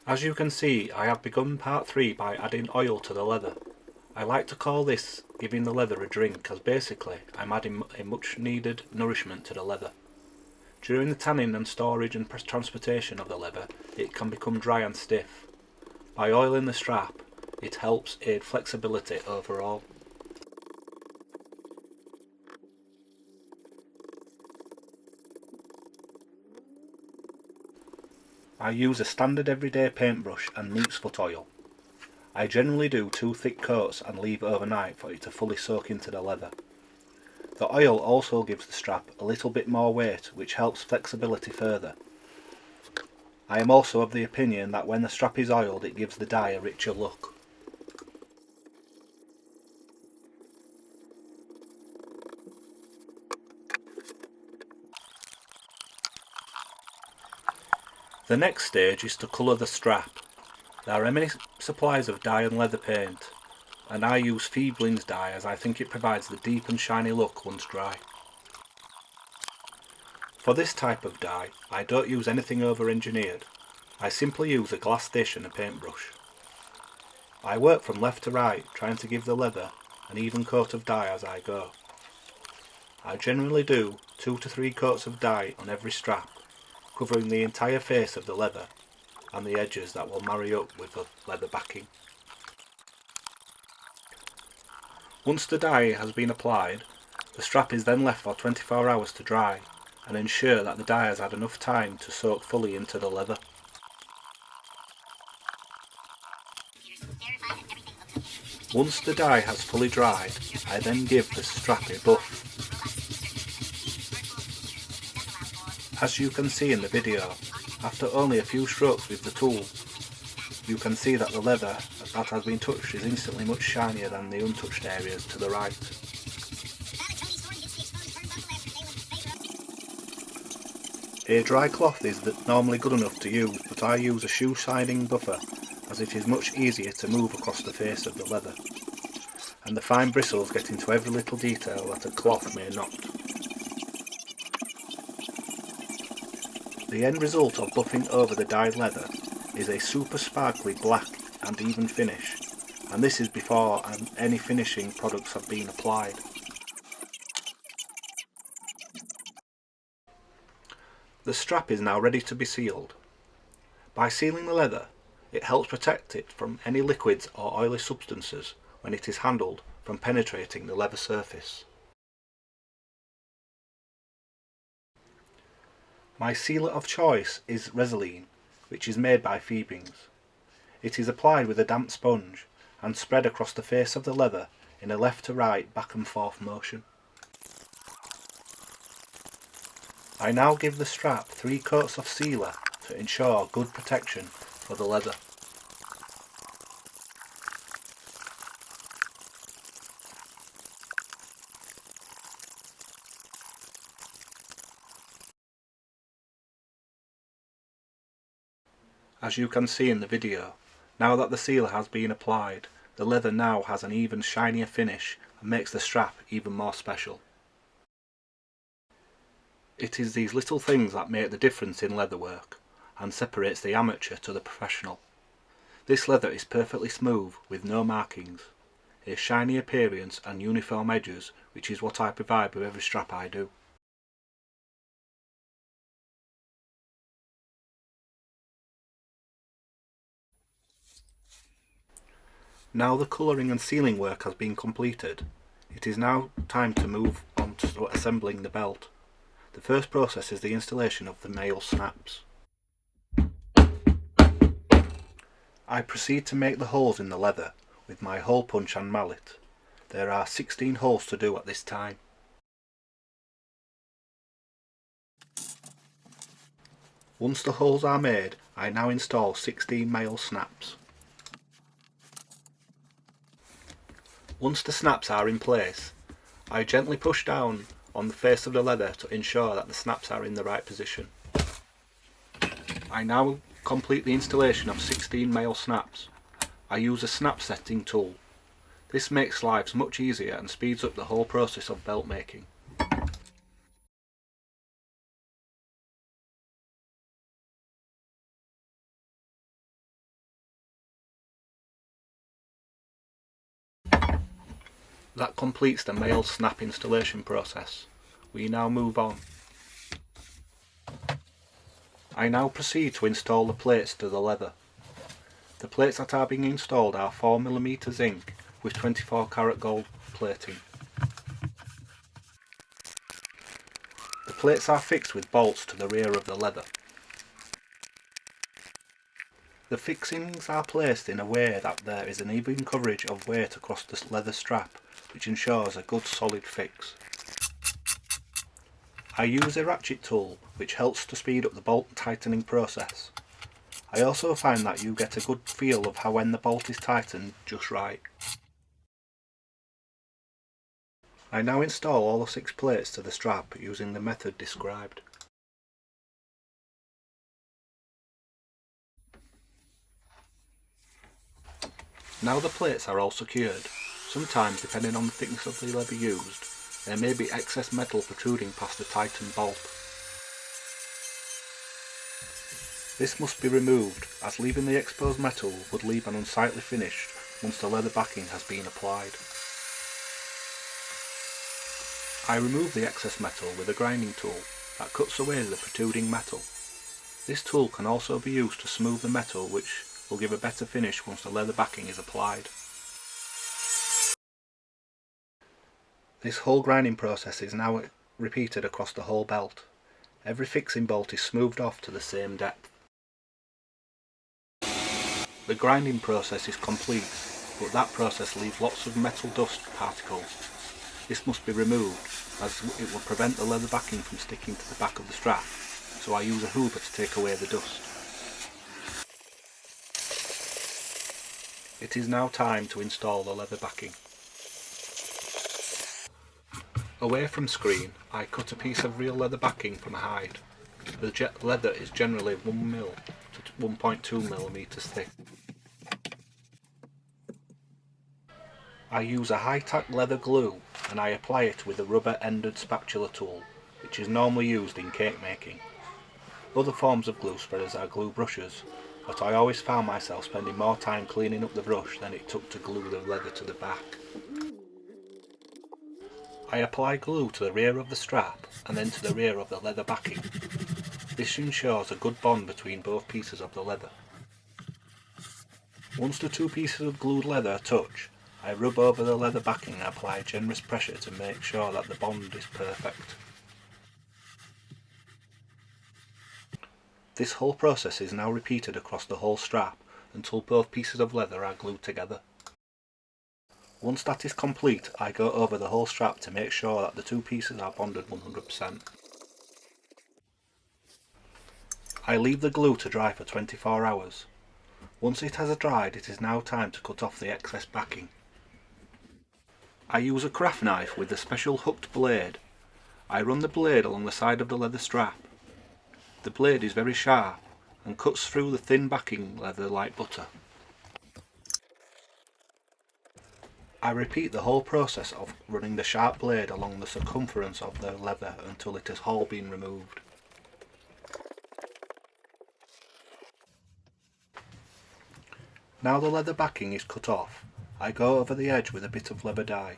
As you can see, I have begun part 3 by adding oil to the leather. I like to call this giving the leather a drink, as basically I'm adding a much needed nourishment to the leather. During the tanning and storage and transportation of the leather, it can become dry and stiff. By oiling the strap, it helps aid flexibility overall. I use a standard everyday paintbrush and neat's foot oil. I generally do 2 thick coats and leave overnight for it to fully soak into the leather. The oil also gives the strap a little bit more weight, which helps flexibility further. I am also of the opinion that when the strap is oiled it gives the dye a richer look. The next stage is to colour the strap. There are many supplies of dye and leather paint, and I use Fiebling's dye as I think it provides the deep and shiny look once dry. For this type of dye, I don't use anything over-engineered. I simply use a glass dish and a paintbrush. I work from left to right, trying to give the leather an even coat of dye as I go. I generally do 2 to 3 coats of dye on every strap, covering the entire face of the leather and the edges that will marry up with the leather backing. Once the dye has been applied, the strap is then left for 24 hours to dry and ensure that the dye has had enough time to soak fully into the leather. Once the dye has fully dried, I then give the strap a buff. As you can see in the video, after only a few strokes with the tool, you can see that the leather that has been touched is instantly much shinier than the untouched areas to the right. A dry cloth is normally good enough to use, but I use a shoe siding buffer as it is much easier to move across the face of the leather, and the fine bristles get into every little detail that a cloth may not. The end result of buffing over the dyed leather is a super sparkly black and even finish, and this is before any finishing products have been applied. The strap is now ready to be sealed. By sealing the leather, it helps protect it from any liquids or oily substances when it is handled from penetrating the leather surface. My sealer of choice is Resolene, which is made by Fiebling's. It is applied with a damp sponge and spread across the face of the leather in a left to right, back and forth motion. I now give the strap 3 coats of sealer to ensure good protection for the leather. As you can see in the video, now that the sealer has been applied, the leather now has an even shinier finish and makes the strap even more special. It is these little things that make the difference in leatherwork and separates the amateur to the professional. This leather is perfectly smooth with no markings, a shiny appearance and uniform edges, which is what I provide with every strap I do. Now the colouring and sealing work has been completed, it is now time to move on to assembling the belt. The first process is the installation of the male snaps. I proceed to make the holes in the leather with my hole punch and mallet. There are 16 holes to do at this time. Once the holes are made, I now install 16 male snaps. Once the snaps are in place, I gently push down on the face of the leather to ensure that the snaps are in the right position. I now complete the installation of 16 male snaps. I use a snap setting tool. This makes lives much easier and speeds up the whole process of belt making. That completes the male snap installation process. We now move on. I now proceed to install the plates to the leather. The plates that are being installed are 4mm zinc with 24 karat gold plating. The plates are fixed with bolts to the rear of the leather. The fixings are placed in a way that there is an even coverage of weight across the leather strap, which ensures a good solid fix. I use a ratchet tool, which helps to speed up the bolt tightening process. I also find that you get a good feel of how when the bolt is tightened just right. I now install all the 6 plates to the strap using the method described. Now the plates are all secured. Sometimes, depending on the thickness of the leather used, there may be excess metal protruding past the tightened bolt. This must be removed, as leaving the exposed metal would leave an unsightly finish once the leather backing has been applied. I remove the excess metal with a grinding tool that cuts away the protruding metal. This tool can also be used to smooth the metal, which will give a better finish once the leather backing is applied. This whole grinding process is now repeated across the whole belt. Every fixing bolt is smoothed off to the same depth. The grinding process is complete, but that process leaves lots of metal dust particles. This must be removed, as it will prevent the leather backing from sticking to the back of the strap, so I use a hoover to take away the dust. It is now time to install the leather backing. Away from screen, I cut a piece of real leather backing from a hide. The leather is generally 1mm to 1.2mm thick. I use a high-tack leather glue and I apply it with a rubber-ended spatula tool, which is normally used in cake making. Other forms of glue spreaders are glue brushes, but I always found myself spending more time cleaning up the brush than it took to glue the leather to the back. I apply glue to the rear of the strap and then to the rear of the leather backing. This ensures a good bond between both pieces of the leather. Once the 2 pieces of glued leather touch, I rub over the leather backing and apply generous pressure to make sure that the bond is perfect. This whole process is now repeated across the whole strap until both pieces of leather are glued together. Once that is complete, I go over the whole strap to make sure that the 2 pieces are bonded 100%. I leave the glue to dry for 24 hours. Once it has dried, it is now time to cut off the excess backing. I use a craft knife with a special hooked blade. I run the blade along the side of the leather strap. The blade is very sharp and cuts through the thin backing leather like butter. I repeat the whole process of running the sharp blade along the circumference of the leather until it has all been removed. Now the leather backing is cut off, I go over the edge with a bit of leather dye.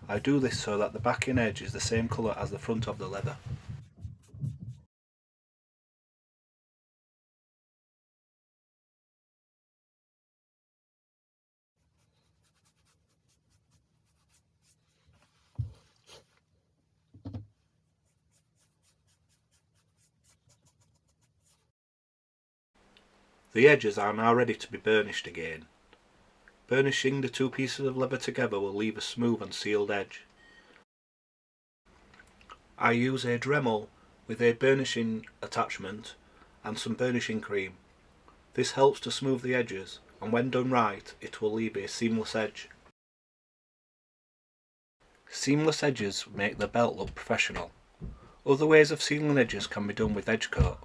I do this so that the backing edge is the same colour as the front of the leather. The edges are now ready to be burnished again. Burnishing the 2 pieces of leather together will leave a smooth and sealed edge. I use a Dremel with a burnishing attachment and some burnishing cream. This helps to smooth the edges, and when done right, it will leave a seamless edge. Seamless edges make the belt look professional. Other ways of sealing edges can be done with edge coat,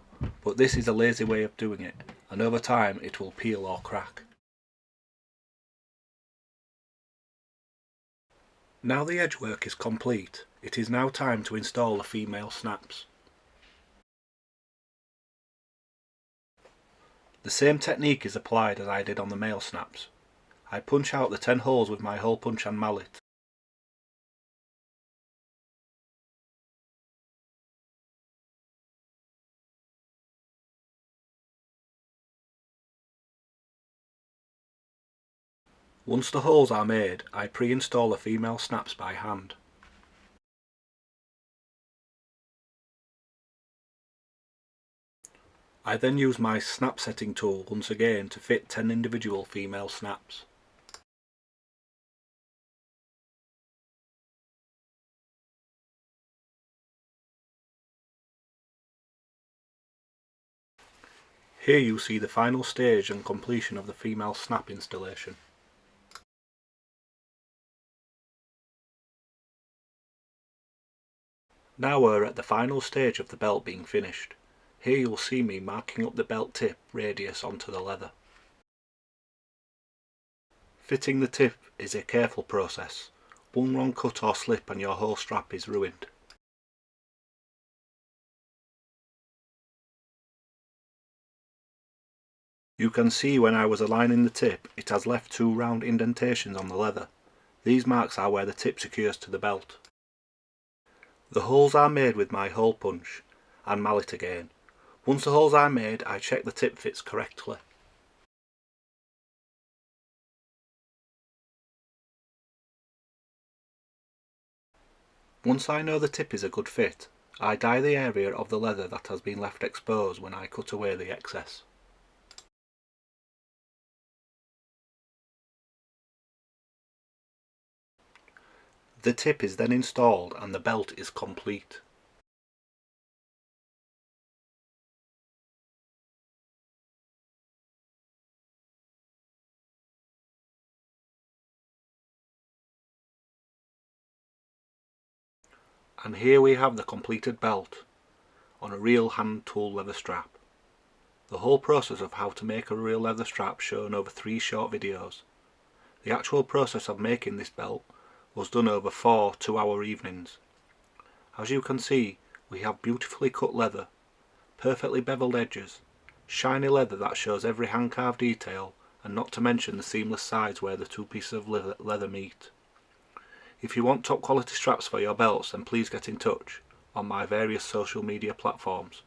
but this is a lazy way of doing it, and over time it will peel or crack. Now the edge work is complete, it is now time to install the female snaps. The same technique is applied as I did on the male snaps. I punch out the 10 holes with my hole punch and mallet. Once the holes are made, I pre-install the female snaps by hand. I then use my snap setting tool once again to fit 10 individual female snaps. Here you see the final stage and completion of the female snap installation. Now we're at the final stage of the belt being finished. Here you'll see me marking up the belt tip radius onto the leather. Fitting the tip is a careful process. One wrong cut or slip and your whole strap is ruined. You can see when I was aligning the tip, it has left 2 round indentations on the leather. These marks are where the tip secures to the belt. The holes are made with my hole punch and mallet again. Once the holes are made, I check the tip fits correctly. Once I know the tip is a good fit, I dye the area of the leather that has been left exposed when I cut away the excess. The tip is then installed and the belt is complete. And here we have the completed belt on a real hand tool leather strap. The whole process of how to make a real leather strap shown over 3 short videos. The actual process of making this belt was done over 4 2-hour evenings. As you can see, we have beautifully cut leather, perfectly beveled edges, shiny leather that shows every hand carved detail, and not to mention the seamless sides where the 2 pieces of leather meet. If you want top quality straps for your belts, then please get in touch on my various social media platforms.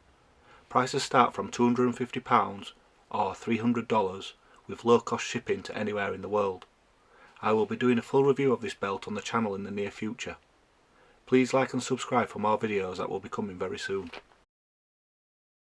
Prices start from £250 or $300 with low cost shipping to anywhere in the world. I will be doing a full review of this belt on the channel in the near future. Please like and subscribe for more videos that will be coming very soon.